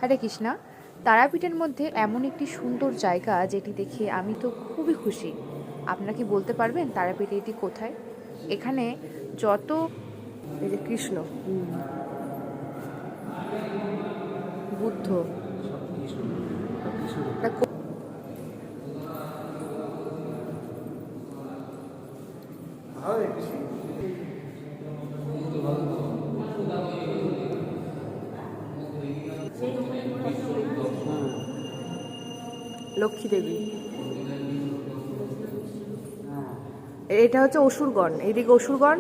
হরে কৃষ্ণা। তারাপীঠের মধ্যে এমন একটি সুন্দর জায়গা যেটি দেখে আমি তো খুবই খুশি। আপনারা কি বলতে পারবেন তারাপীঠে এটি কোথায়? এখানে যত এই যে কৃষ্ণ, বুদ্ধ, এটা লক্ষ্মী দেবী। এটা হচ্ছে অসুরগণ, এইদিকে অসুরগণ,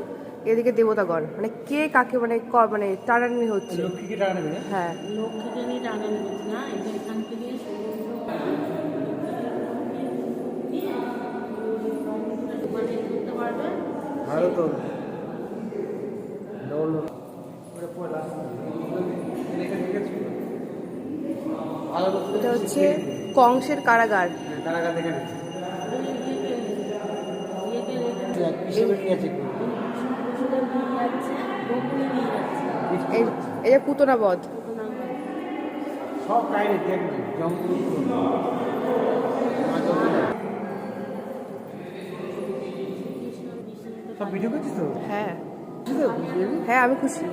এদিকে দেবতাগণ। মানে কে কাকে মানে মানে টানাটানি হচ্ছে। লক্ষ্মীকে টাকা নেবে। হ্যাঁ, লক্ষ্মীকে নিয়ে টানাটানি করছে না, এটা এখান থেকে নিয়ে মানে করতে পারবে। ভালো তো এটা হচ্ছে কংসের কারাগার। কারাগার দেখে এই যে পুতনা বধ। সব কাহিনী দেখবি সব ভিডিও করছিস তো? হ্যাঁ হ্যাঁ, আমি খুশি।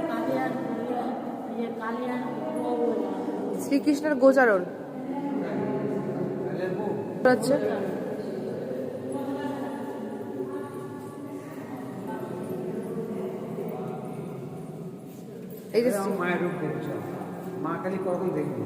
শ্রীকৃষ্ণের গোচারণ হচ্ছে। এই যে মায়ের রূপ দেখছ, মা কালী কখন দেখবি?